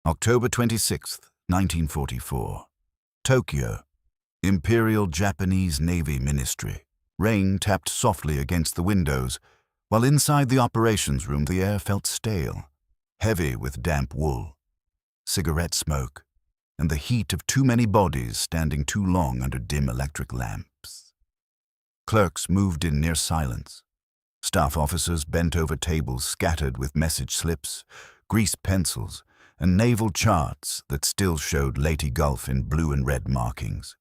October 26, 1944. Tokyo. Imperial Japanese Navy Ministry. Rain tapped softly against the windows, while inside the operations room the air felt stale, heavy with damp wool, cigarette smoke, and the heat of too many bodies standing too long under dim electric lamps. Clerks moved in near silence. Staff officers bent over tables scattered with message slips, greased pencils, and naval charts that still showed Leyte Gulf in blue and red markings,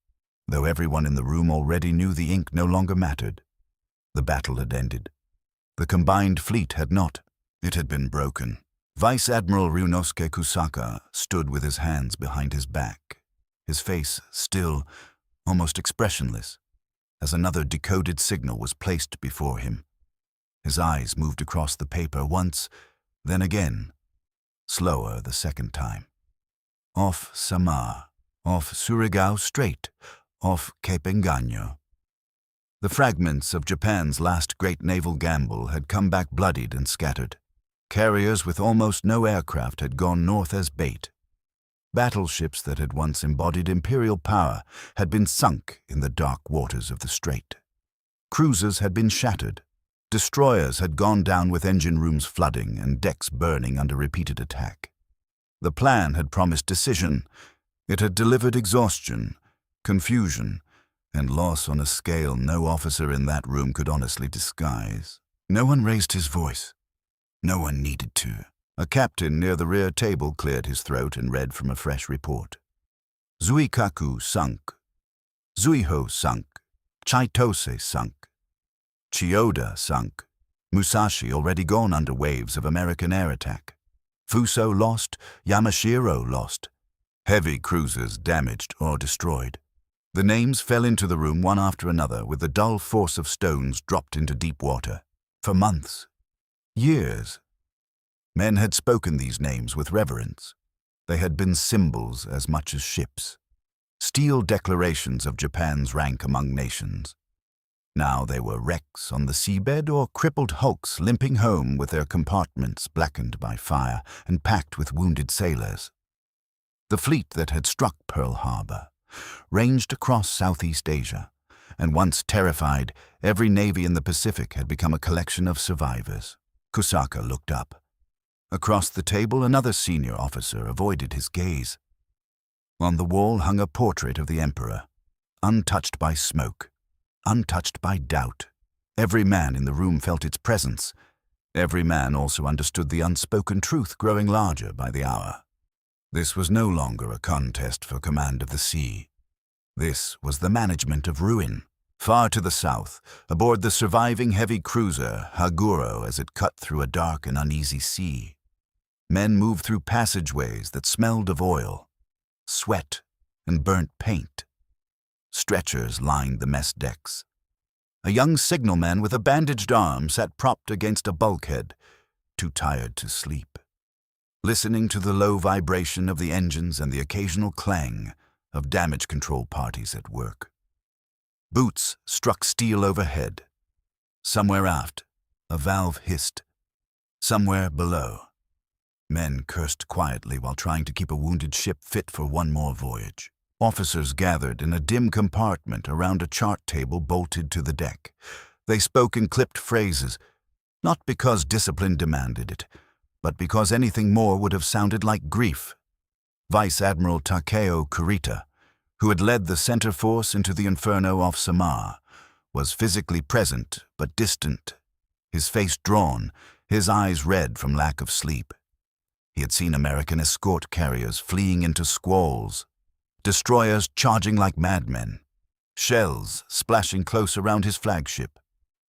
though everyone in the room already knew the ink no longer mattered. The battle had ended. The combined fleet had not. It had been broken. Vice Admiral Ryunosuke Kusaka stood with his hands behind his back, his face still, almost expressionless, as another decoded signal was placed before him. His eyes moved across the paper once, then again, slower the second time. Off Samar, off Surigao Strait, off Cape Engano. The fragments of Japan's last great naval gamble had come back bloodied and scattered. Carriers with almost no aircraft had gone north as bait. Battleships that had once embodied imperial power had been sunk in the dark waters of the strait. Cruisers had been shattered. Destroyers had gone down with engine rooms flooding and decks burning under repeated attack. The plan had promised decision. It had delivered exhaustion, confusion, and loss on a scale no officer in that room could honestly disguise. No one raised his voice. No one needed to. A captain near the rear table cleared his throat and read from a fresh report. Zuikaku sunk. Zuiho sunk. Chaitose sunk. Chiyoda sunk. Musashi already gone under waves of American air attack. Fuso lost. Yamashiro lost. Heavy cruisers damaged or destroyed. The names fell into the room one after another with the dull force of stones dropped into deep water. For months. Years. Men had spoken these names with reverence. They had been symbols as much as ships. Steel declarations of Japan's rank among nations. Now they were wrecks on the seabed or crippled hulks limping home with their compartments blackened by fire and packed with wounded sailors. The fleet that had struck Pearl Harbor ranged across Southeast Asia, and once terrified, every navy in the Pacific had become a collection of survivors. Kusaka looked up. Across the table, another senior officer avoided his gaze. On the wall hung a portrait of the emperor, untouched by smoke, untouched by doubt. Every man in the room felt its presence. Every man also understood the unspoken truth growing larger by the hour. This was no longer a contest for command of the sea. This was the management of ruin. Far to the south, aboard the surviving heavy cruiser Haguro as it cut through a dark and uneasy sea. Men moved through passageways that smelled of oil, sweat, and burnt paint. Stretchers lined the mess decks. A young signalman with a bandaged arm sat propped against a bulkhead, too tired to sleep, listening to the low vibration of the engines and the occasional clang of damage control parties at work. Boots struck steel overhead. Somewhere aft, a valve hissed. Somewhere below, men cursed quietly while trying to keep a wounded ship fit for one more voyage. Officers gathered in a dim compartment around a chart table bolted to the deck. They spoke in clipped phrases, not because discipline demanded it, but because anything more would have sounded like grief. Vice Admiral Takeo Kurita, who had led the center force into the inferno off Samar, was physically present but distant, his face drawn, his eyes red from lack of sleep. He had seen American escort carriers fleeing into squalls, destroyers charging like madmen, shells splashing close around his flagship,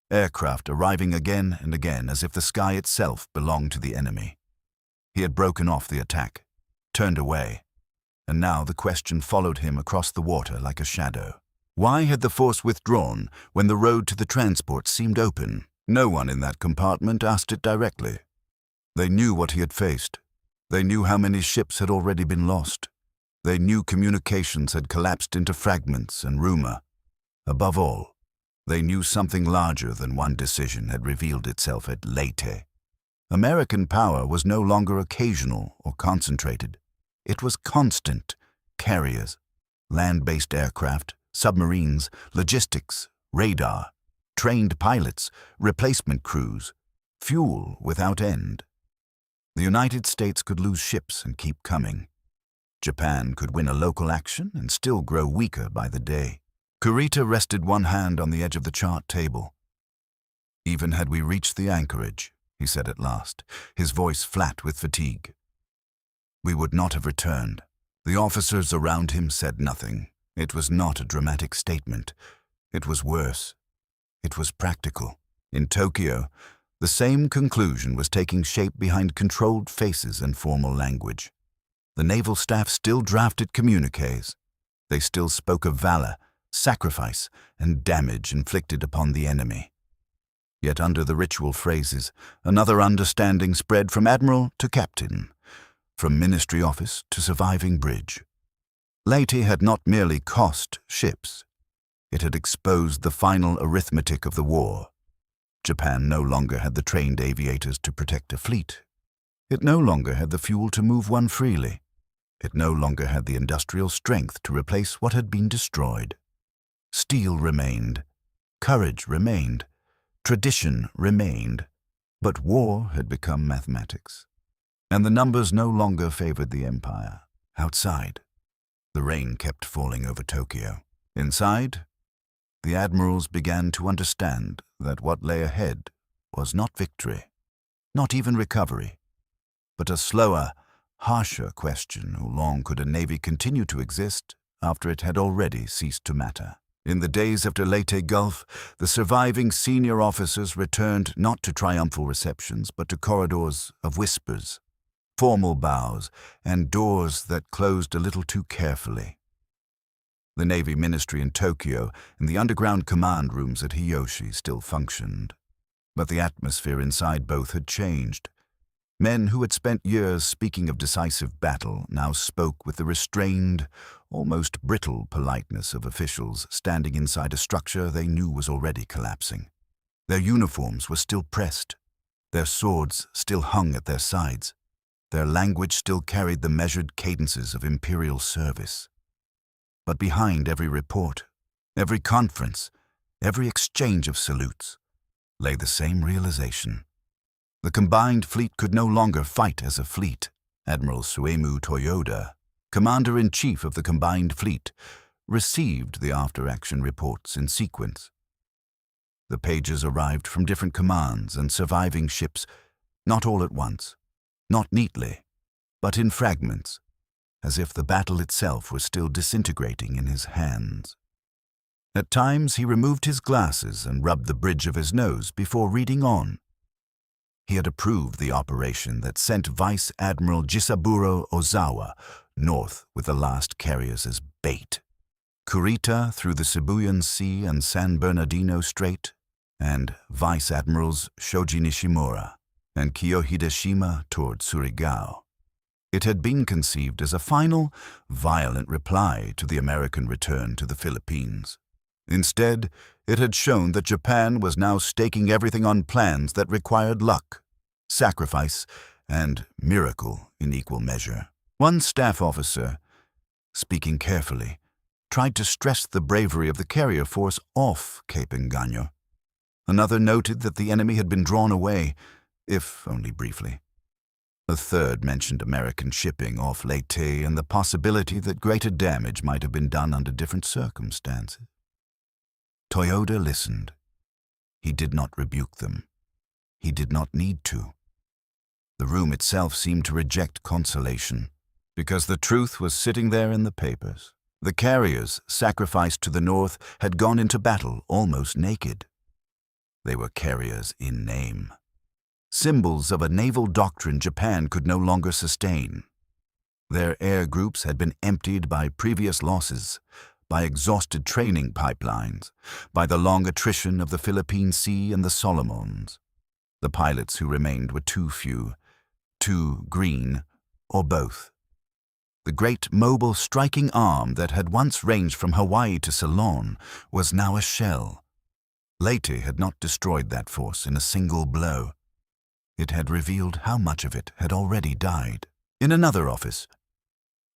aircraft arriving again and again as if the sky itself belonged to the enemy. He had broken off the attack, turned away, and now the question followed him across the water like a shadow. Why had the force withdrawn when the road to the transport seemed open? No one in that compartment asked it directly. They knew what he had faced. They knew how many ships had already been lost. They knew communications had collapsed into fragments and rumor. Above all, they knew something larger than one decision had revealed itself at Leyte. American power was no longer occasional or concentrated. It was constant. Carriers, land-based aircraft, submarines, logistics, radar, trained pilots, replacement crews, fuel without end. The United States could lose ships and keep coming. Japan could win a local action and still grow weaker by the day. Kurita rested one hand on the edge of the chart table. "Even had we reached the anchorage," he said at last, his voice flat with fatigue, "we would not have returned." The officers around him said nothing. It was not a dramatic statement. It was worse. It was practical. In Tokyo, the same conclusion was taking shape behind controlled faces and formal language. The naval staff still drafted communiques. They still spoke of valor, sacrifice, and damage inflicted upon the enemy. Yet under the ritual phrases, another understanding spread from admiral to captain, from ministry office to surviving bridge. Leyte had not merely cost ships. It had exposed the final arithmetic of the war. Japan no longer had the trained aviators to protect a fleet. It no longer had the fuel to move one freely. It no longer had the industrial strength to replace what had been destroyed. Steel remained. Courage remained. Tradition remained. But war had become mathematics. And the numbers no longer favored the empire. Outside, the rain kept falling over Tokyo. Inside, the admirals began to understand that what lay ahead was not victory, not even recovery, but a slower, harsher question: how long could a navy continue to exist after it had already ceased to matter? In the days after Leyte Gulf, the surviving senior officers returned not to triumphal receptions, but to corridors of whispers, formal bows, and doors that closed a little too carefully. The Navy Ministry in Tokyo and the underground command rooms at Hiyoshi still functioned, but the atmosphere inside both had changed. Men who had spent years speaking of decisive battle now spoke with the restrained, almost brittle politeness of officials standing inside a structure they knew was already collapsing. Their uniforms were still pressed, their swords still hung at their sides, their language still carried the measured cadences of imperial service. But behind every report, every conference, every exchange of salutes, lay the same realization. The combined fleet could no longer fight as a fleet. Admiral Suemu Toyoda, Commander-in-Chief of the combined fleet, received the after-action reports in sequence. The pages arrived from different commands and surviving ships, not all at once, not neatly, but in fragments, as if the battle itself were still disintegrating in his hands. At times he removed his glasses and rubbed the bridge of his nose before reading on. He had approved the operation that sent Vice Admiral Jisaburo Ozawa north with the last carriers as bait, Kurita through the Sibuyan Sea and San Bernardino Strait, and Vice Admirals Shoji Nishimura and Kiyohideshima toward Surigao. It had been conceived as a final, violent reply to the American return to the Philippines. Instead, it had shown that Japan was now staking everything on plans that required luck, sacrifice, and miracle in equal measure. One staff officer, speaking carefully, tried to stress the bravery of the carrier force off Cape Engano. Another noted that the enemy had been drawn away, if only briefly. A third mentioned American shipping off Leyte and the possibility that greater damage might have been done under different circumstances. Toyoda listened. He did not rebuke them. He did not need to. The room itself seemed to reject consolation, because the truth was sitting there in the papers. The carriers, sacrificed to the north, had gone into battle almost naked. They were carriers in name. Symbols of a naval doctrine Japan could no longer sustain. Their air groups had been emptied by previous losses, by exhausted training pipelines, by the long attrition of the Philippine Sea and the Solomons. The pilots who remained were too few, too green, or both. The great mobile striking arm that had once ranged from Hawaii to Ceylon was now a shell. Leyte had not destroyed that force in a single blow. It had revealed how much of it had already died. In another office,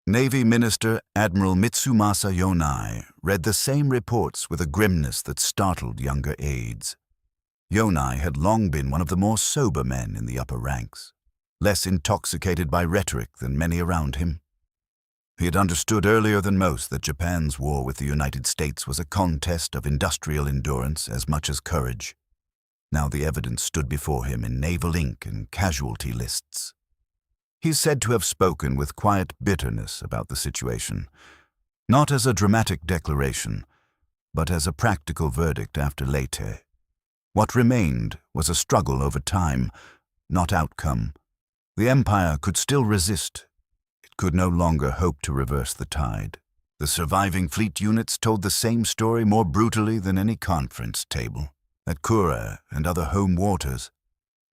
Navy Minister Admiral Mitsumasa Yonai read the same reports with a grimness that startled younger aides. Yonai had long been one of the more sober men in the upper ranks, less intoxicated by rhetoric than many around him. He had understood earlier than most that Japan's war with the United States was a contest of industrial endurance as much as courage. Now the evidence stood before him in naval ink and casualty lists. He is said to have spoken with quiet bitterness about the situation, not as a dramatic declaration, but as a practical verdict after Leyte. What remained was a struggle over time, not outcome. The Empire could still resist. It could no longer hope to reverse the tide. The surviving fleet units told the same story more brutally than any conference table. At Kura and other home waters,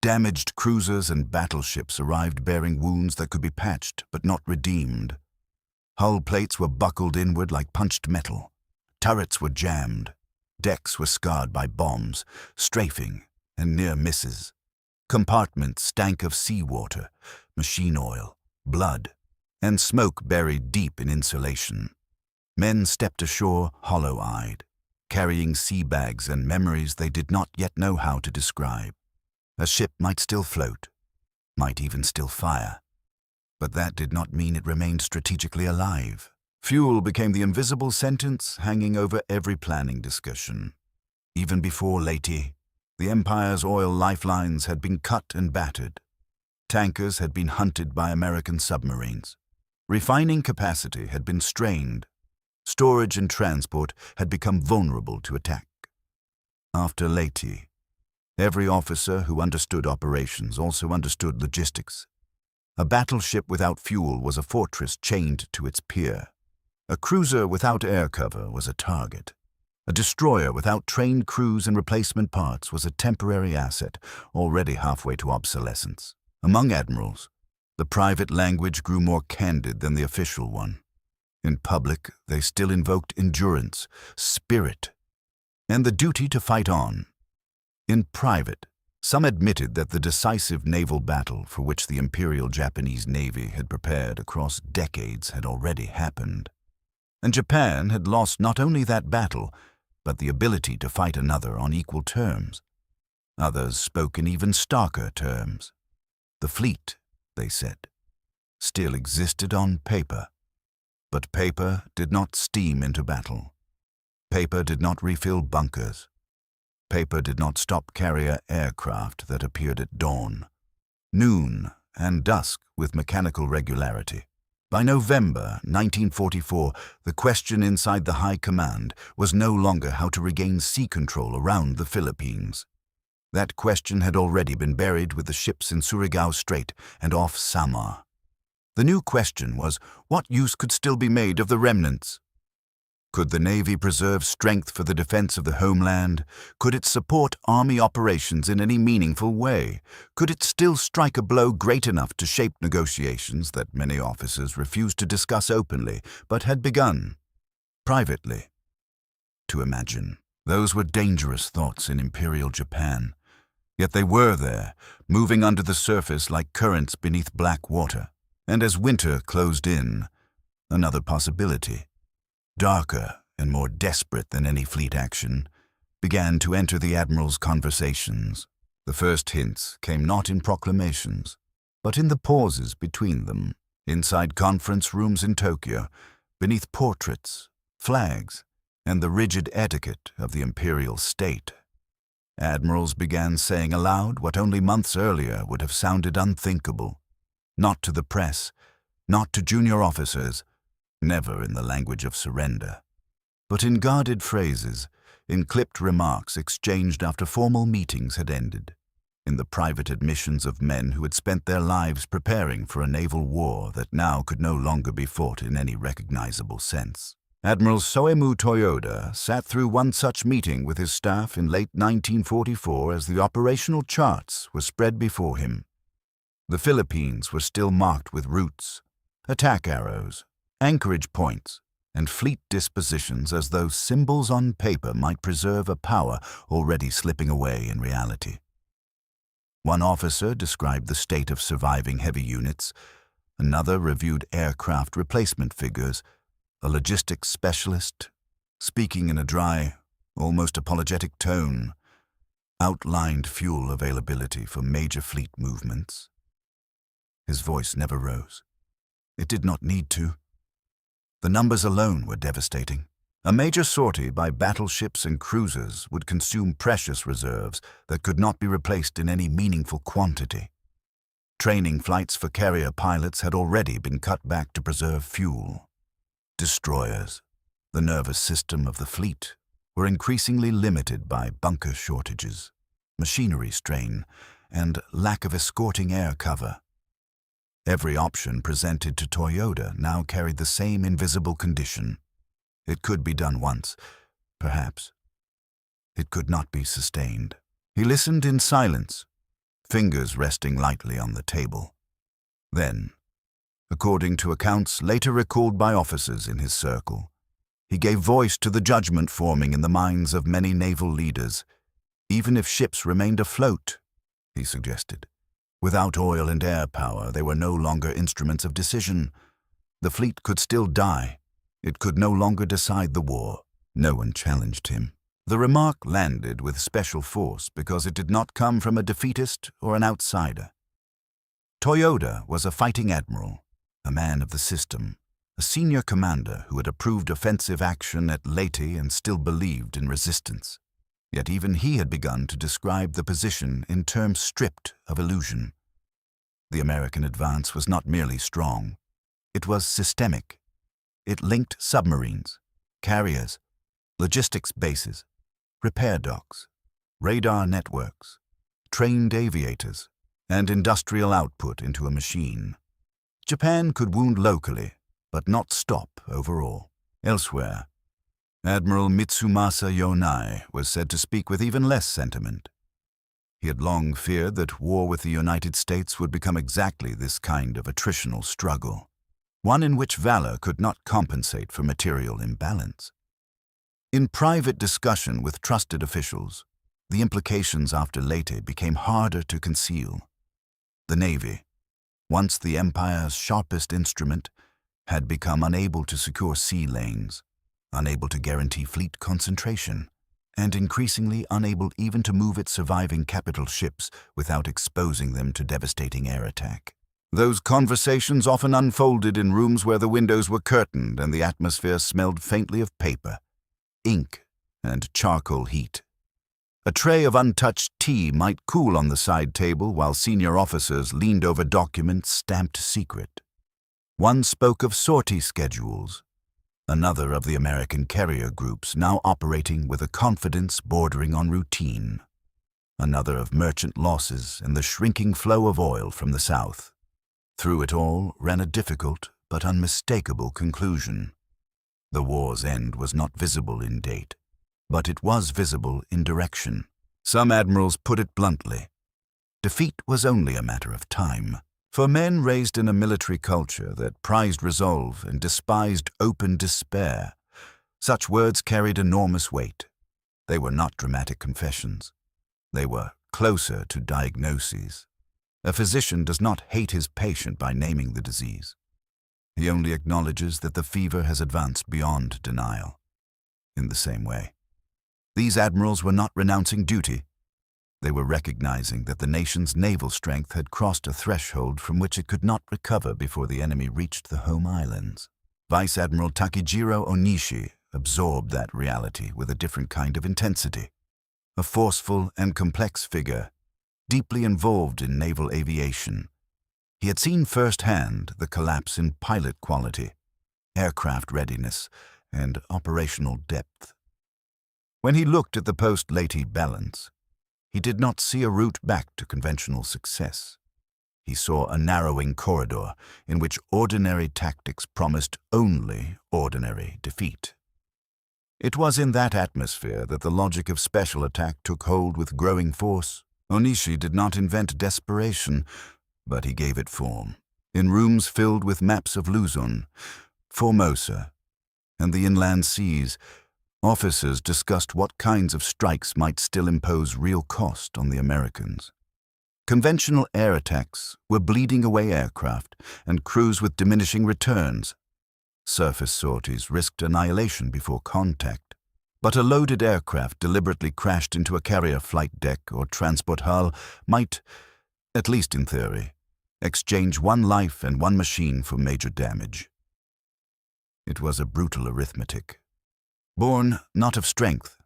damaged cruisers and battleships arrived bearing wounds that could be patched but not redeemed. Hull plates were buckled inward like punched metal. Turrets were jammed. Decks were scarred by bombs, strafing, and near misses. Compartments stank of seawater, machine oil, blood, and smoke buried deep in insulation. Men stepped ashore hollow-eyed, carrying sea bags and memories they did not yet know how to describe. A ship might still float, might even still fire, but that did not mean it remained strategically alive. Fuel became the invisible sentence hanging over every planning discussion. Even before Leyte, the Empire's oil lifelines had been cut and battered. Tankers had been hunted by American submarines. Refining capacity had been strained. Storage and transport had become vulnerable to attack. After Leyte, every officer who understood operations also understood logistics. A battleship without fuel was a fortress chained to its pier. A cruiser without air cover was a target. A destroyer without trained crews and replacement parts was a temporary asset, already halfway to obsolescence. Among admirals, the private language grew more candid than the official one. In public, they still invoked endurance, spirit, and the duty to fight on. In private, some admitted that the decisive naval battle for which the Imperial Japanese Navy had prepared across decades had already happened. And Japan had lost not only that battle, but the ability to fight another on equal terms. Others spoke in even starker terms. The fleet, they said, still existed on paper. But paper did not steam into battle. Paper did not refill bunkers. Paper did not stop carrier aircraft that appeared at dawn, noon, and dusk with mechanical regularity. By November 1944, the question inside the High Command was no longer how to regain sea control around the Philippines. That question had already been buried with the ships in Surigao Strait and off Samar. The new question was, what use could still be made of the remnants? Could the Navy preserve strength for the defense of the homeland? Could it support army operations in any meaningful way? Could it still strike a blow great enough to shape negotiations that many officers refused to discuss openly, but had begun, privately, to imagine? Those were dangerous thoughts in Imperial Japan. Yet they were there, moving under the surface like currents beneath black water. And as winter closed in, another possibility, darker and more desperate than any fleet action, began to enter the Admirals' conversations. The first hints came not in proclamations, but in the pauses between them, inside conference rooms in Tokyo, beneath portraits, flags, and the rigid etiquette of the imperial state. Admirals began saying aloud what only months earlier would have sounded unthinkable. Not to the press, not to junior officers, never in the language of surrender, but in guarded phrases, in clipped remarks exchanged after formal meetings had ended, in the private admissions of men who had spent their lives preparing for a naval war that now could no longer be fought in any recognizable sense. Admiral Soemu Toyoda sat through one such meeting with his staff in late 1944 as the operational charts were spread before him. The Philippines were still marked with routes, attack arrows, anchorage points, and fleet dispositions as though symbols on paper might preserve a power already slipping away in reality. One officer described the state of surviving heavy units, Another reviewed aircraft replacement figures. A logistics specialist, speaking in a dry, almost apologetic tone, outlined fuel availability for major fleet movements. His voice never rose. It did not need to. The numbers alone were devastating. A major sortie by battleships and cruisers would consume precious reserves that could not be replaced in any meaningful quantity. Training flights for carrier pilots had already been cut back to preserve fuel. Destroyers, the nervous system of the fleet, were increasingly limited by bunker shortages, machinery strain, and lack of escorting air cover. Every option presented to Toyota now carried the same invisible condition. It could be done once, perhaps. It could not be sustained. He listened in silence, fingers resting lightly on the table. Then, according to accounts later recalled by officers in his circle, he gave voice to the judgment forming in the minds of many naval leaders. Even if ships remained afloat, he suggested, without oil and air power, they were no longer instruments of decision. The fleet could still die. It could no longer decide the war. No one challenged him. The remark landed with special force because it did not come from a defeatist or an outsider. Toyota was a fighting admiral, a man of the system, a senior commander who had approved offensive action at Leyte and still believed in resistance. Yet even he had begun to describe the position in terms stripped of illusion. The American advance was not merely strong. It was systemic. It linked submarines, carriers, logistics bases, repair docks, radar networks, trained aviators, and industrial output into a machine. Japan could wound locally, but not stop overall. Elsewhere, Admiral Mitsumasa Yonai was said to speak with even less sentiment. He had long feared that war with the United States would become exactly this kind of attritional struggle, one in which valor could not compensate for material imbalance. In private discussion with trusted officials, the implications after Leyte became harder to conceal. The Navy, once the Empire's sharpest instrument, had become unable to secure sea lanes, unable to guarantee fleet concentration, and increasingly unable even to move its surviving capital ships without exposing them to devastating air attack. Those conversations often unfolded in rooms where the windows were curtained and the atmosphere smelled faintly of paper, ink, and charcoal heat. A tray of untouched tea might cool on the side table while senior officers leaned over documents stamped secret. One spoke of sortie schedules, another of the American carrier groups now operating with a confidence bordering on routine, another of merchant losses and the shrinking flow of oil from the south. Through it all ran a difficult but unmistakable conclusion. The war's end was not visible in date, but it was visible in direction. Some admirals put it bluntly. Defeat was only a matter of time. For men raised in a military culture that prized resolve and despised open despair, such words carried enormous weight. They were not dramatic confessions. They were closer to diagnoses. A physician does not hate his patient by naming the disease. He only acknowledges that the fever has advanced beyond denial. In the same way, these admirals were not renouncing duty. They were recognizing that the nation's naval strength had crossed a threshold from which it could not recover before the enemy reached the home islands. Vice Admiral Takejiro Onishi absorbed that reality with a different kind of intensity. A forceful and complex figure, deeply involved in naval aviation, he had seen firsthand the collapse in pilot quality, aircraft readiness, and operational depth. When he looked at the post-Leyte balance, he did not see a route back to conventional success. He saw a narrowing corridor in which ordinary tactics promised only ordinary defeat. It was in that atmosphere that the logic of special attack took hold with growing force. Onishi did not invent desperation, but he gave it form. In rooms filled with maps of Luzon, Formosa, and the inland seas, officers discussed what kinds of strikes might still impose real cost on the Americans. Conventional air attacks were bleeding away aircraft and crews with diminishing returns. Surface sorties risked annihilation before contact. But a loaded aircraft deliberately crashed into a carrier flight deck or transport hull might, at least in theory, exchange one life and one machine for major damage. It was a brutal arithmetic, born not of strength,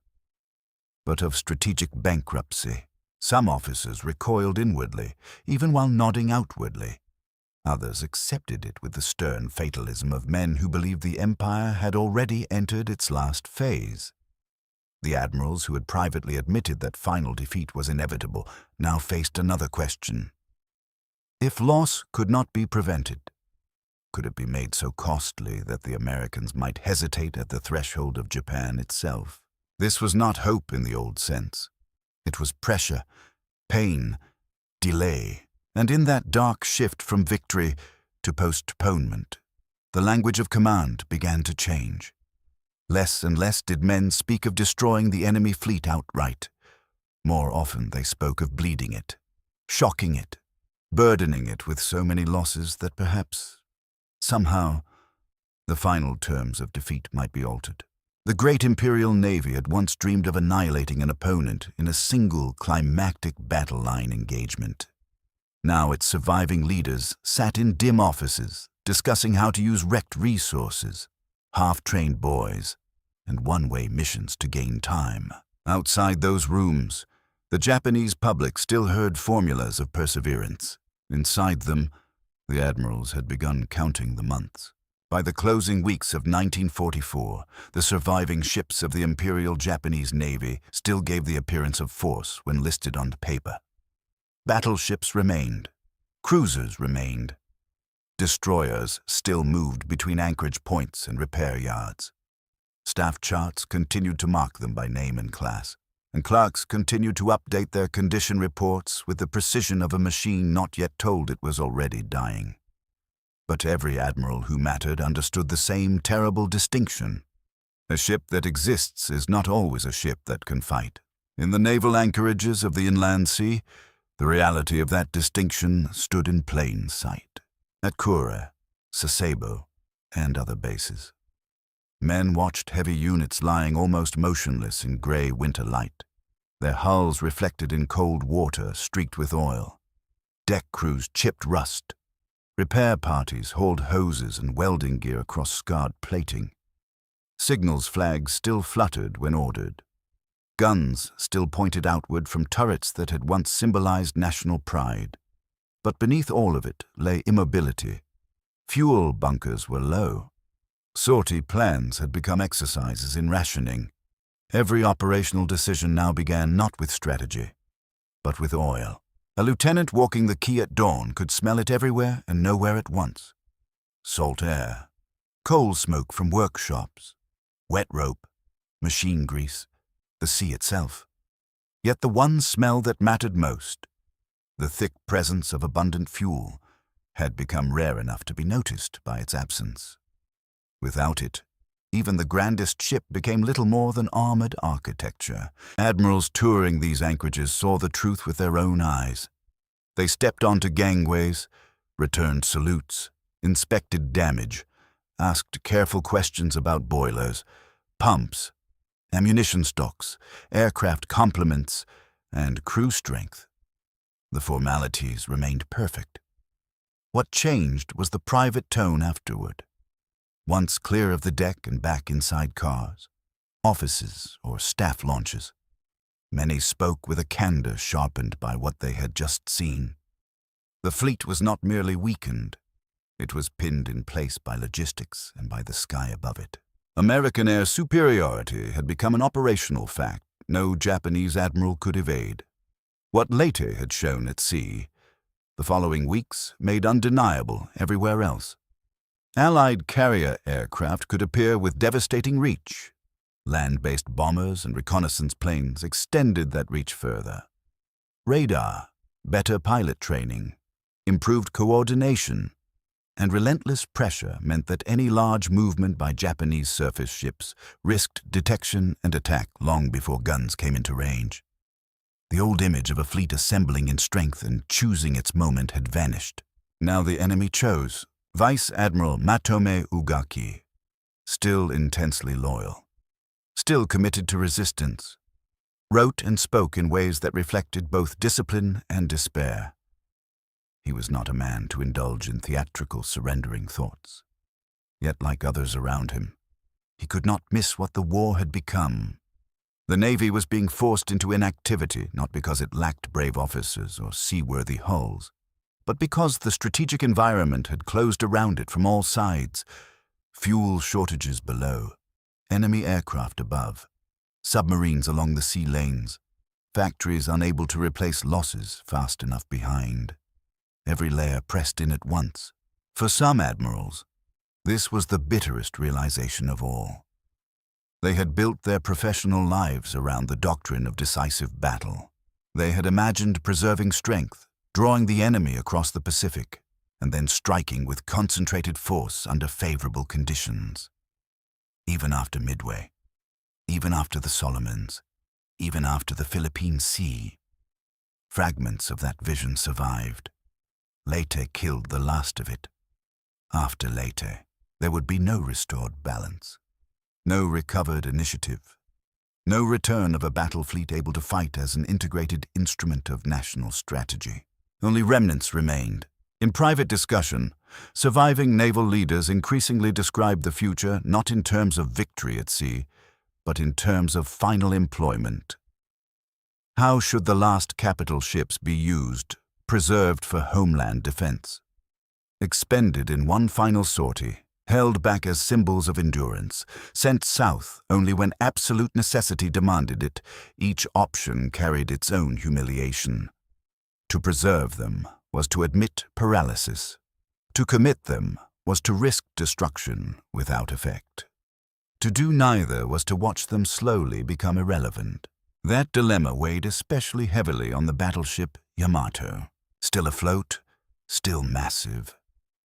but of strategic bankruptcy. Some officers recoiled inwardly, even while nodding outwardly. Others accepted it with the stern fatalism of men who believed the empire had already entered its last phase. The admirals who had privately admitted that final defeat was inevitable now faced another question. If loss could not be prevented, could it be made so costly that the Americans might hesitate at the threshold of Japan itself? This was not hope in the old sense. It was pressure, pain, delay, and in that dark shift from victory to postponement, the language of command began to change. Less and less did men speak of destroying the enemy fleet outright. More often they spoke of bleeding it, shocking it, burdening it with so many losses that perhaps, somehow, the final terms of defeat might be altered. The great Imperial Navy had once dreamed of annihilating an opponent in a single climactic battle line engagement. Now its surviving leaders sat in dim offices, discussing how to use wrecked resources, half-trained boys, and one-way missions to gain time. Outside those rooms, the Japanese public still heard formulas of perseverance. Inside them, the admirals had begun counting the months. By the closing weeks of 1944, the surviving ships of the Imperial Japanese Navy still gave the appearance of force when listed on paper. Battleships remained. Cruisers remained. Destroyers still moved between anchorage points and repair yards. Staff charts continued to mark them by name and class, and clerks continued to update their condition reports with the precision of a machine not yet told it was already dying. But every admiral who mattered understood the same terrible distinction. A ship that exists is not always a ship that can fight. In the naval anchorages of the inland sea, the reality of that distinction stood in plain sight. At Kure, Sasebo, and other bases, men watched heavy units lying almost motionless in gray winter light, their hulls reflected in cold water streaked with oil. Deck crews chipped rust. Repair parties hauled hoses and welding gear across scarred plating. Signals flags still fluttered when ordered. Guns still pointed outward from turrets that had once symbolized national pride. But beneath all of it lay immobility. Fuel bunkers were low. Sortie plans had become exercises in rationing. Every operational decision now began not with strategy, but with oil. A lieutenant walking the quay at dawn could smell it everywhere and nowhere at once. Salt air, coal smoke from workshops, wet rope, machine grease, the sea itself. Yet the one smell that mattered most, the thick presence of abundant fuel, had become rare enough to be noticed by its absence. Without it, even the grandest ship became little more than armored architecture. Admirals touring these anchorages saw the truth with their own eyes. They stepped onto gangways, returned salutes, inspected damage, asked careful questions about boilers, pumps, ammunition stocks, aircraft complements, and crew strength. The formalities remained perfect. What changed was the private tone afterward. Once clear of the deck and back inside cars, offices, or staff launches, many spoke with a candor sharpened by what they had just seen. The fleet was not merely weakened, it was pinned in place by logistics and by the sky above it. American air superiority had become an operational fact no Japanese admiral could evade. What Leyte had shown at sea, the following weeks made undeniable everywhere else. Allied carrier aircraft could appear with devastating reach. Land-based bombers and reconnaissance planes extended that reach further. Radar, better pilot training, improved coordination, and relentless pressure meant that any large movement by Japanese surface ships risked detection and attack long before guns came into range. The old image of a fleet assembling in strength and choosing its moment had vanished. Now the enemy chose Vice Admiral Matome Ugaki, still intensely loyal, still committed to resistance, wrote and spoke in ways that reflected both discipline and despair. He was not a man to indulge in theatrical surrendering thoughts. Yet, like others around him, he could not miss what the war had become. The Navy was being forced into inactivity, not because it lacked brave officers or seaworthy hulls, but because the strategic environment had closed around it from all sides. Fuel shortages below, enemy aircraft above, submarines along the sea lanes, factories unable to replace losses fast enough behind. Every layer pressed in at once. For some admirals, this was the bitterest realization of all. They had built their professional lives around the doctrine of decisive battle. They had imagined preserving strength, drawing the enemy across the Pacific, and then striking with concentrated force under favorable conditions. Even after Midway, even after the Solomons, even after the Philippine Sea, fragments of that vision survived. Leyte killed the last of it. After Leyte, there would be no restored balance, no recovered initiative, no return of a battle fleet able to fight as an integrated instrument of national strategy. Only remnants remained. In private discussion, surviving naval leaders increasingly described the future not in terms of victory at sea, but in terms of final employment. How should the last capital ships be used, preserved for homeland defense? Expended in one final sortie, held back as symbols of endurance, sent south only when absolute necessity demanded it, each option carried its own humiliation. To preserve them was to admit paralysis. To commit them was to risk destruction without effect. To do neither was to watch them slowly become irrelevant. That dilemma weighed especially heavily on the battleship Yamato. Still afloat, still massive,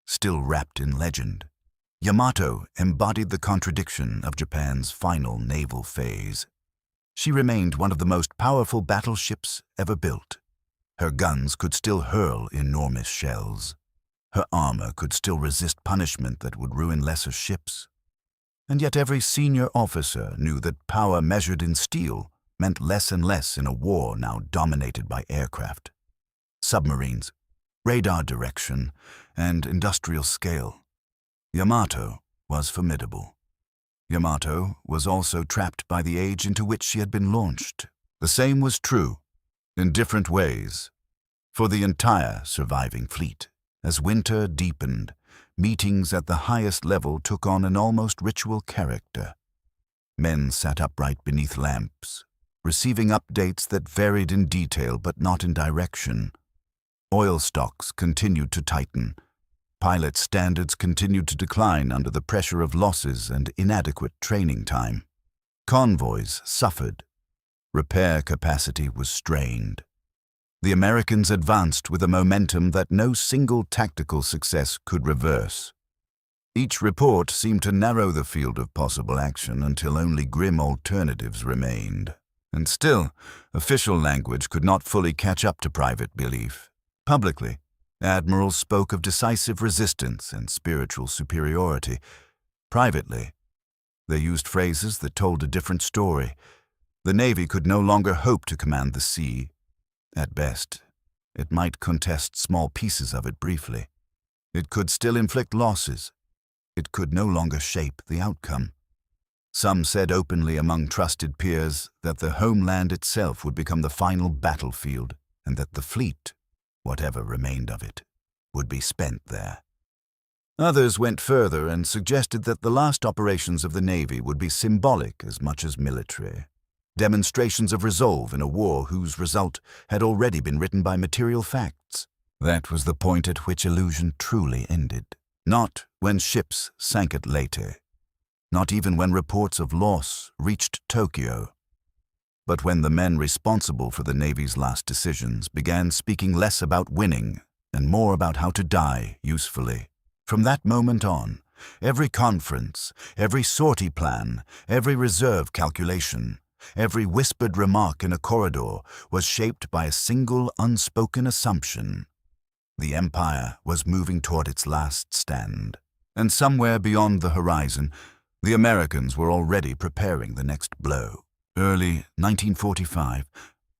still wrapped in legend, Yamato embodied the contradiction of Japan's final naval phase. She remained one of the most powerful battleships ever built. Her guns could still hurl enormous shells. Her armor could still resist punishment that would ruin lesser ships. And yet every senior officer knew that power measured in steel meant less and less in a war now dominated by aircraft, submarines, radar direction, and industrial scale. Yamato was formidable. Yamato was also trapped by the age into which she had been launched. The same was true, in different ways, for the entire surviving fleet. As winter deepened, meetings at the highest level took on an almost ritual character. Men sat upright beneath lamps, receiving updates that varied in detail but not in direction. Oil stocks continued to tighten. Pilot standards continued to decline under the pressure of losses and inadequate training time. Convoys suffered. Repair capacity was strained. The Americans advanced with a momentum that no single tactical success could reverse. Each report seemed to narrow the field of possible action until only grim alternatives remained. And still, official language could not fully catch up to private belief. Publicly, admirals spoke of decisive resistance and spiritual superiority. Privately, they used phrases that told a different story. The Navy could no longer hope to command the sea. At best, it might contest small pieces of it briefly. It could still inflict losses. It could no longer shape the outcome. Some said openly among trusted peers that the homeland itself would become the final battlefield and that the fleet, whatever remained of it, would be spent there. Others went further and suggested that the last operations of the Navy would be symbolic as much as military. Demonstrations of resolve in a war whose result had already been written by material facts. That was the point at which illusion truly ended. Not when ships sank at Leyte, not even when reports of loss reached Tokyo, but when the men responsible for the Navy's last decisions began speaking less about winning and more about how to die usefully. From that moment on, every conference, every sortie plan, every reserve calculation Every whispered remark in a corridor was shaped by a single unspoken assumption. The Empire was moving toward its last stand, and somewhere beyond the horizon, the Americans were already preparing the next blow. Early 1945,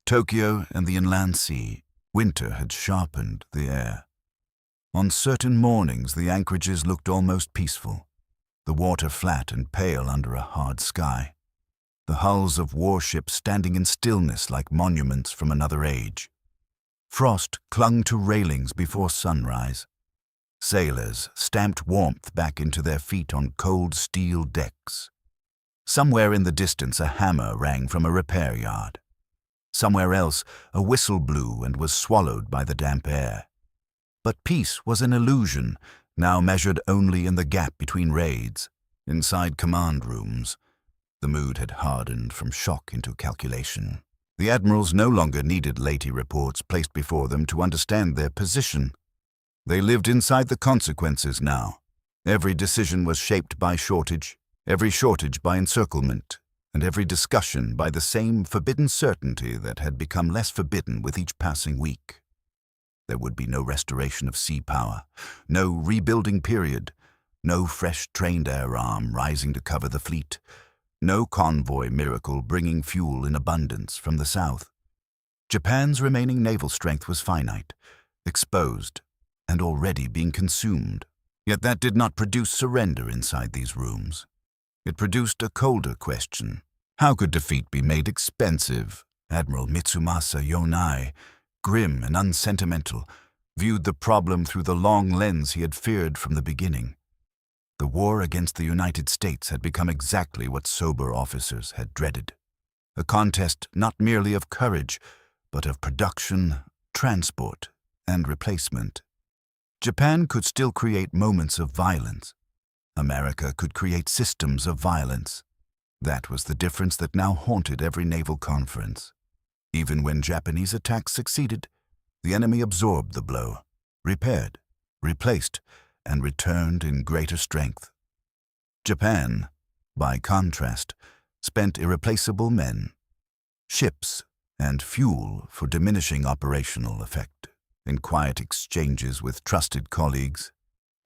Tokyo and the inland sea, winter had sharpened the air. On certain mornings, the anchorages looked almost peaceful, the water flat and pale under a hard sky, the hulls of warships standing in stillness like monuments from another age. Frost clung to railings before sunrise. Sailors stamped warmth back into their feet on cold steel decks. Somewhere in the distance, a hammer rang from a repair yard. Somewhere else, a whistle blew and was swallowed by the damp air. But peace was an illusion, now measured only in the gap between raids. Inside command rooms, the mood had hardened from shock into calculation. The admirals no longer needed Leyte reports placed before them to understand their position. They lived inside the consequences now. Every decision was shaped by shortage, every shortage by encirclement, and every discussion by the same forbidden certainty that had become less forbidden with each passing week. There would be no restoration of sea power, no rebuilding period, no fresh trained air arm rising to cover the fleet, no convoy miracle bringing fuel in abundance from the south. Japan's remaining naval strength was finite, exposed, and already being consumed. Yet that did not produce surrender inside these rooms. It produced a colder question. How could defeat be made expensive? Admiral Mitsumasa Yonai, grim and unsentimental, viewed the problem through the long lens he had feared from the beginning. The war against the United States had become exactly what sober officers had dreaded. A contest not merely of courage, but of production, transport, and replacement. Japan could still create moments of violence. America could create systems of violence. That was the difference that now haunted every naval conference. Even when Japanese attacks succeeded, the enemy absorbed the blow, repaired, replaced, and returned in greater strength. Japan, by contrast, spent irreplaceable men, ships, and fuel for diminishing operational effect. In quiet exchanges with trusted colleagues,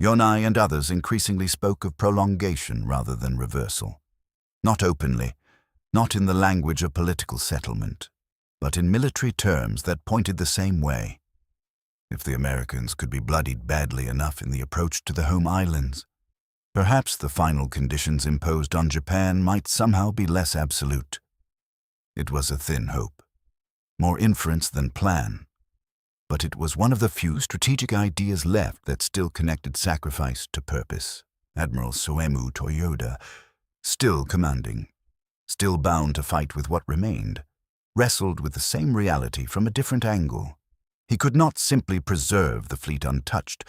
Yonai and others increasingly spoke of prolongation rather than reversal. Not openly, not in the language of political settlement, but in military terms that pointed the same way. If the Americans could be bloodied badly enough in the approach to the home islands, perhaps the final conditions imposed on Japan might somehow be less absolute. It was a thin hope, more inference than plan, but it was one of the few strategic ideas left that still connected sacrifice to purpose. Admiral Soemu Toyoda, still commanding, still bound to fight with what remained, wrestled with the same reality from a different angle. He could not simply preserve the fleet untouched,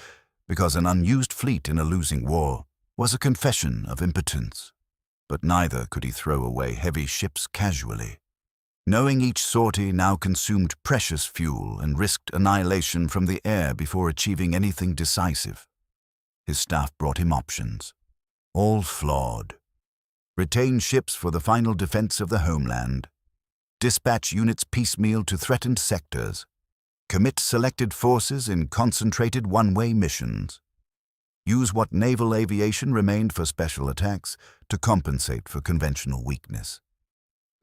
because an unused fleet in a losing war was a confession of impotence. But neither could he throw away heavy ships casually. Knowing each sortie now consumed precious fuel and risked annihilation from the air before achieving anything decisive. His staff brought him options, all flawed. Retain ships for the final defense of the homeland, dispatch units piecemeal to threatened sectors, commit selected forces in concentrated one-way missions, use what naval aviation remained for special attacks to compensate for conventional weakness.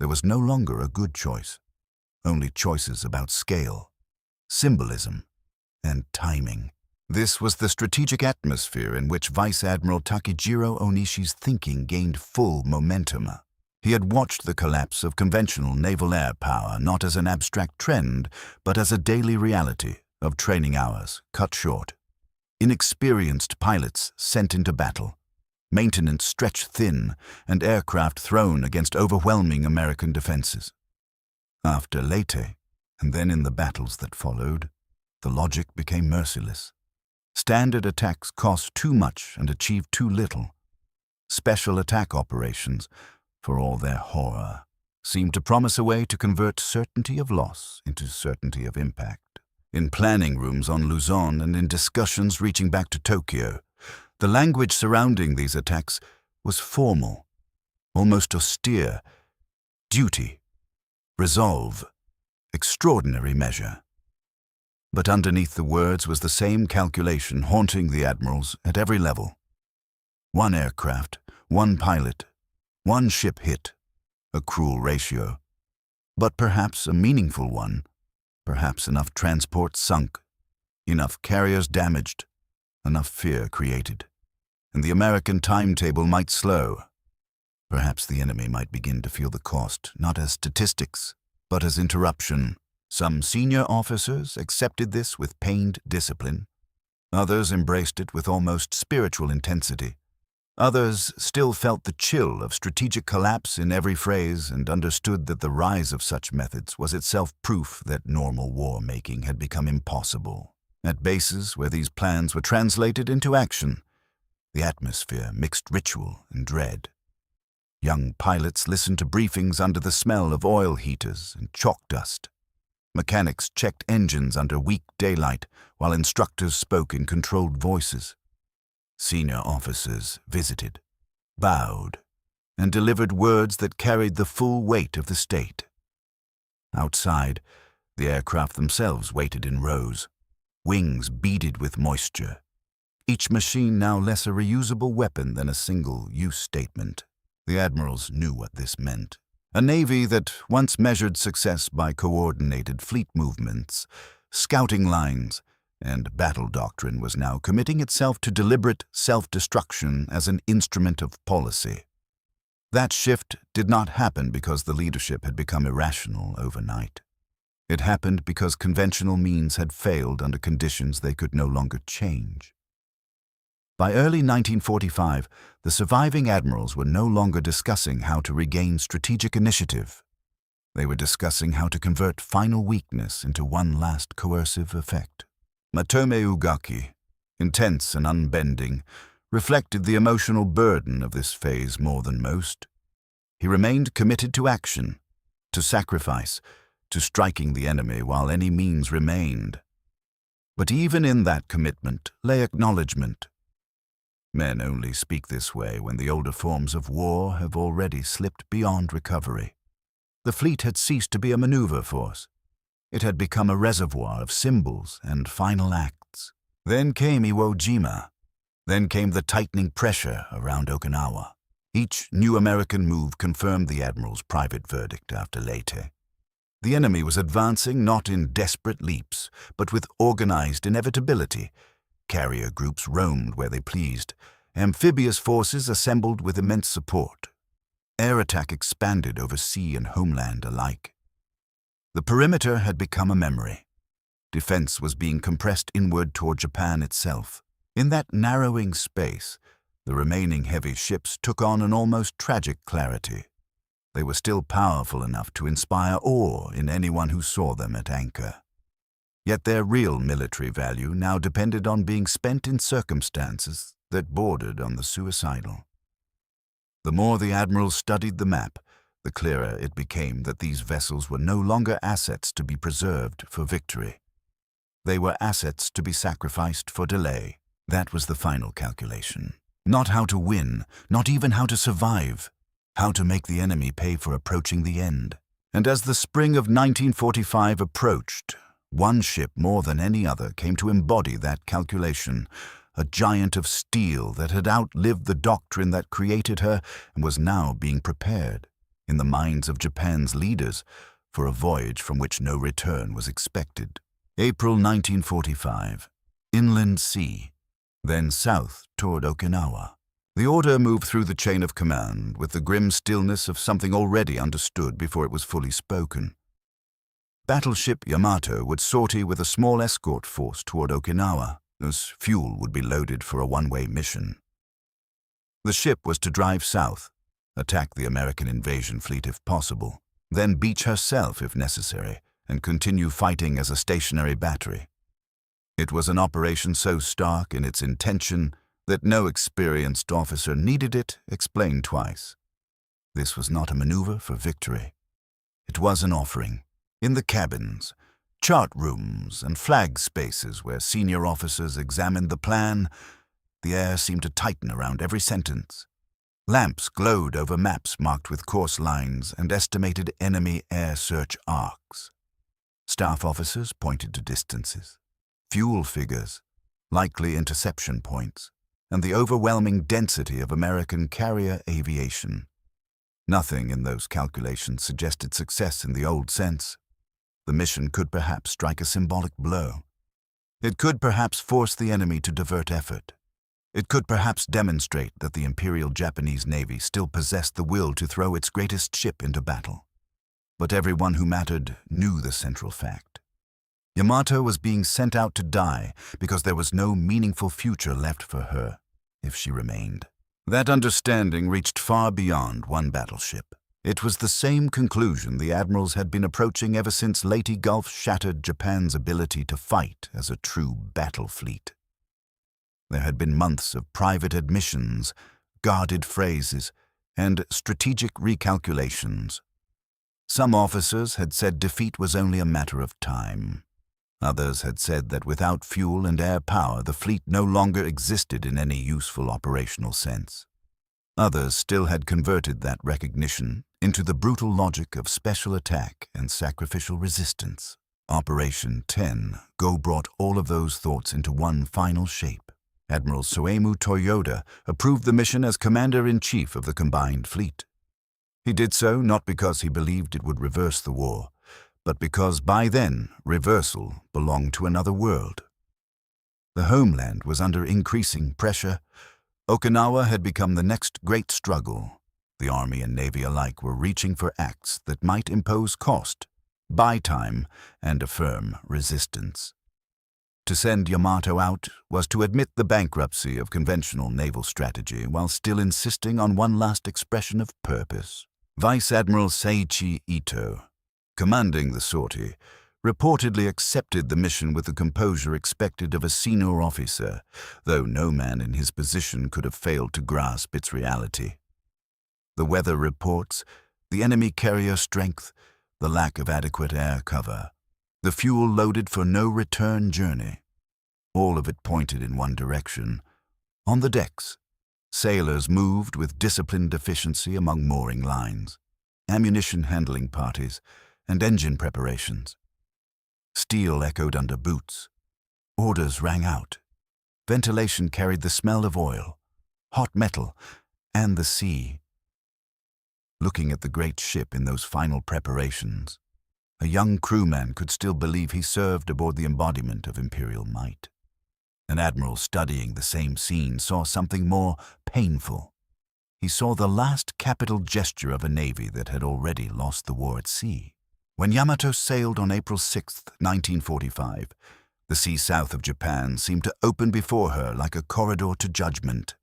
There was no longer a good choice, only choices about scale, symbolism, and timing. This was the strategic atmosphere in which Vice Admiral Takejiro Onishi's thinking gained full momentum. He had watched the collapse of conventional naval air power not as an abstract trend, but as a daily reality of training hours cut short, inexperienced pilots sent into battle, maintenance stretched thin, and aircraft thrown against overwhelming American defenses. After Leyte, and then in the battles that followed, the logic became merciless. Standard attacks cost too much and achieved too little. Special attack operations, for all their horror, seemed to promise a way to convert certainty of loss into certainty of impact. In planning rooms on Luzon and in discussions reaching back to Tokyo, the language surrounding these attacks was formal, almost austere, duty, resolve, extraordinary measure. But underneath the words was the same calculation haunting the admirals at every level. One aircraft, one pilot, one ship hit, a cruel ratio, but perhaps a meaningful one, perhaps enough transports sunk, enough carriers damaged, enough fear created, and the American timetable might slow. Perhaps the enemy might begin to feel the cost, not as statistics, but as interruption. Some senior officers accepted this with pained discipline. Others embraced it with almost spiritual intensity. Others still felt the chill of strategic collapse in every phrase and understood that the rise of such methods was itself proof that normal war-making had become impossible. At bases where these plans were translated into action, the atmosphere mixed ritual and dread. Young pilots listened to briefings under the smell of oil heaters and chalk dust. Mechanics checked engines under weak daylight, while instructors spoke in controlled voices. Senior officers visited, bowed, and delivered words that carried the full weight of the state. Outside, the aircraft themselves waited in rows, wings beaded with moisture, each machine now less a reusable weapon than a single-use statement. The admirals knew what this meant. A navy that once measured success by coordinated fleet movements, scouting lines, and battle doctrine was now committing itself to deliberate self-destruction as an instrument of policy. That shift did not happen because the leadership had become irrational overnight. It happened because conventional means had failed under conditions they could no longer change. By early 1945, the surviving admirals were no longer discussing how to regain strategic initiative. They were discussing how to convert final weakness into one last coercive effect. Matome Ugaki, intense and unbending, reflected the emotional burden of this phase more than most. He remained committed to action, to sacrifice, to striking the enemy while any means remained. But even in that commitment lay acknowledgement. Men only speak this way when the older forms of war have already slipped beyond recovery. The fleet had ceased to be a maneuver force. It had become a reservoir of symbols and final acts. Then came Iwo Jima. Then came the tightening pressure around Okinawa. Each new American move confirmed the admiral's private verdict after Leyte. The enemy was advancing not in desperate leaps, but with organized inevitability. Carrier groups roamed where they pleased. Amphibious forces assembled with immense support. Air attack expanded over sea and homeland alike. The perimeter had become a memory. Defense was being compressed inward toward Japan itself. In that narrowing space, the remaining heavy ships took on an almost tragic clarity. They were still powerful enough to inspire awe in anyone who saw them at anchor. Yet their real military value now depended on being spent in circumstances that bordered on the suicidal. The more the admirals studied the map, the clearer it became that these vessels were no longer assets to be preserved for victory. They were assets to be sacrificed for delay. That was the final calculation. Not how to win, not even how to survive, how to make the enemy pay for approaching the end. And as the spring of 1945 approached, one ship more than any other came to embody that calculation, a giant of steel that had outlived the doctrine that created her and was now being prepared, in the minds of Japan's leaders, for a voyage from which no return was expected. April 1945, inland sea, then south toward Okinawa. The order moved through the chain of command with the grim stillness of something already understood before it was fully spoken. Battleship Yamato would sortie with a small escort force toward Okinawa, as fuel would be loaded for a one-way mission. The ship was to drive south, attack the American invasion fleet if possible, then beach herself if necessary, and continue fighting as a stationary battery. It was an operation so stark in its intention that no experienced officer needed it explained twice. This was not a maneuver for victory. It was an offering. In the cabins, chart rooms, and flag spaces where senior officers examined the plan, the air seemed to tighten around every sentence. Lamps glowed over maps marked with course lines and estimated enemy air search arcs. Staff officers pointed to distances, fuel figures, likely interception points, and the overwhelming density of American carrier aviation. Nothing in those calculations suggested success in the old sense. The mission could perhaps strike a symbolic blow. It could perhaps force the enemy to divert effort. It could perhaps demonstrate that the Imperial Japanese Navy still possessed the will to throw its greatest ship into battle. But everyone who mattered knew the central fact. Yamato was being sent out to die because there was no meaningful future left for her if she remained. That understanding reached far beyond one battleship. It was the same conclusion the Admirals had been approaching ever since Leyte Gulf shattered Japan's ability to fight as a true battle fleet. There had been months of private admissions, guarded phrases, and strategic recalculations. Some officers had said defeat was only a matter of time. Others had said that without fuel and air power, the fleet no longer existed in any useful operational sense. Others still had converted that recognition into the brutal logic of special attack and sacrificial resistance. Operation 10 Go brought all of those thoughts into one final shape. Admiral Soemu Toyoda approved the mission as Commander-in-Chief of the combined fleet. He did so not because he believed it would reverse the war, but because by then reversal belonged to another world. The homeland was under increasing pressure. Okinawa had become the next great struggle. The Army and Navy alike were reaching for acts that might impose cost, buy time, and a firm resistance. To send Yamato out was to admit the bankruptcy of conventional naval strategy while still insisting on one last expression of purpose. Vice Admiral Seiichi Ito, commanding the sortie, reportedly accepted the mission with the composure expected of a senior officer, though no man in his position could have failed to grasp its reality. The weather reports, the enemy carrier strength, the lack of adequate air cover, the fuel loaded for no return journey. All of it pointed in one direction. On the decks, sailors moved with disciplined efficiency among mooring lines, ammunition handling parties, and engine preparations. Steel echoed under boots. Orders rang out. Ventilation carried the smell of oil, hot metal, and the sea. Looking at the great ship in those final preparations, a young crewman could still believe he served aboard the embodiment of imperial might. An admiral studying the same scene saw something more painful. He saw the last capital gesture of a navy that had already lost the war at sea. When Yamato sailed on April 6, 1945, the sea south of Japan seemed to open before her like a corridor to judgment.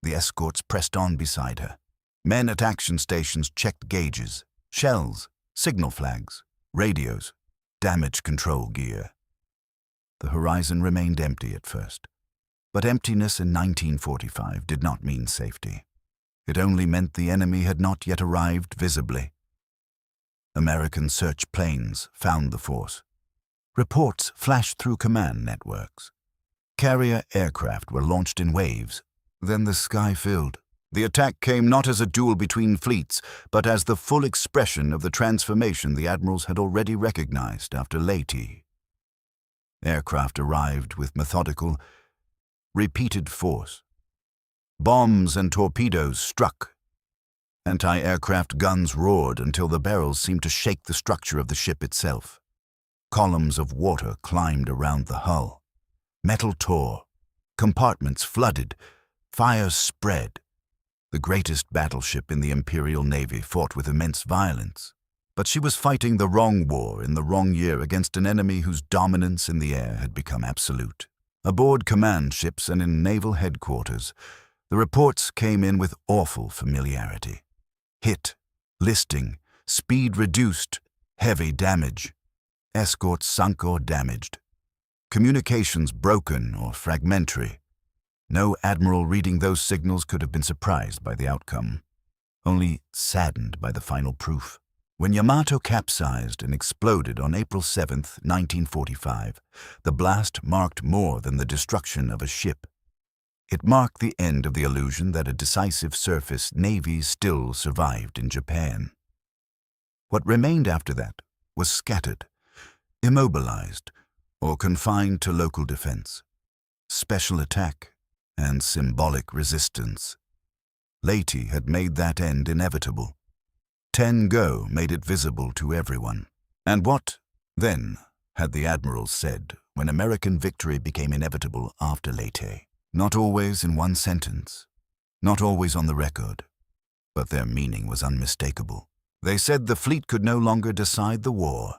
The escorts pressed on beside her. Men at action stations checked gauges, shells, signal flags, radios, damage control gear. The horizon remained empty at first, but emptiness in 1945 did not mean safety. It only meant the enemy had not yet arrived visibly. American search planes found the force. Reports flashed through command networks. Carrier aircraft were launched in waves. Then the sky filled. The attack came not as a duel between fleets, but as the full expression of the transformation the admirals had already recognized after Leyte. Aircraft arrived with methodical, repeated force. Bombs and torpedoes struck. Anti-aircraft guns roared until the barrels seemed to shake the structure of the ship itself. Columns of water climbed around the hull. Metal tore. Compartments flooded. Fires spread. The greatest battleship in the Imperial Navy fought with immense violence. But she was fighting the wrong war in the wrong year against an enemy whose dominance in the air had become absolute. Aboard command ships and in naval headquarters, the reports came in with awful familiarity. Hit, listing, speed reduced, heavy damage, escorts sunk or damaged, communications broken or fragmentary. No admiral reading those signals could have been surprised by the outcome, only saddened by the final proof. When Yamato capsized and exploded on April 7, 1945, the blast marked more than the destruction of a ship. It marked the end of the illusion that a decisive surface navy still survived in Japan. What remained after that was scattered, immobilized, or confined to local defense, special attack, and symbolic resistance. Leyte had made that end inevitable. 10-Go made it visible to everyone. And what, then, had the Admirals said when American victory became inevitable after Leyte? Not always in one sentence, not always on the record, but their meaning was unmistakable. They said the fleet could no longer decide the war.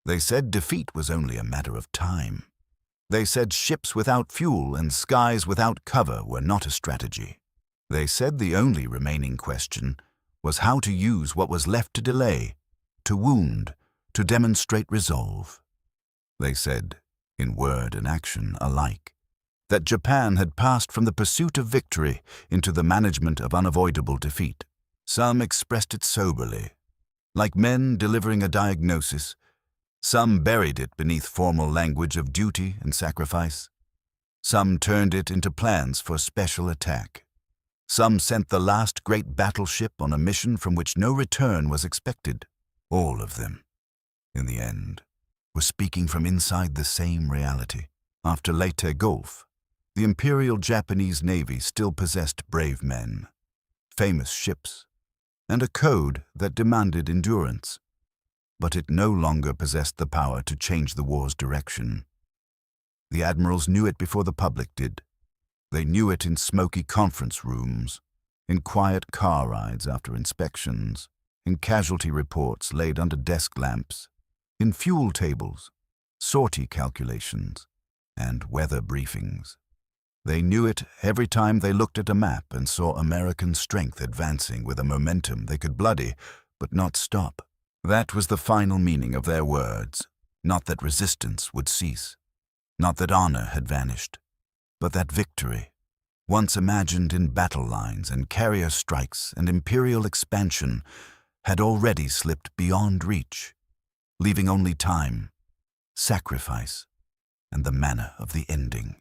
They said defeat was only a matter of time. They said ships without fuel and skies without cover were not a strategy. They said the only remaining question was how to use what was left to delay, to wound, to demonstrate resolve. They said, in word and action alike, that Japan had passed from the pursuit of victory into the management of unavoidable defeat. Some expressed it soberly, like men delivering a diagnosis. Some buried it beneath formal language of duty and sacrifice. Some turned it into plans for special attack. Some sent the last great battleship on a mission from which no return was expected. All of them, in the end, were speaking from inside the same reality. After Leyte Gulf, the Imperial Japanese Navy still possessed brave men, famous ships, and a code that demanded endurance. But it no longer possessed the power to change the war's direction. The admirals knew it before the public did. They knew it in smoky conference rooms, in quiet car rides after inspections, in casualty reports laid under desk lamps, in fuel tables, sortie calculations, and weather briefings. They knew it every time they looked at a map and saw American strength advancing with a momentum they could bloody but not stop. That was the final meaning of their words, not that resistance would cease, not that honor had vanished, but that victory, once imagined in battle lines and carrier strikes and imperial expansion, had already slipped beyond reach, leaving only time, sacrifice, and the manner of the ending.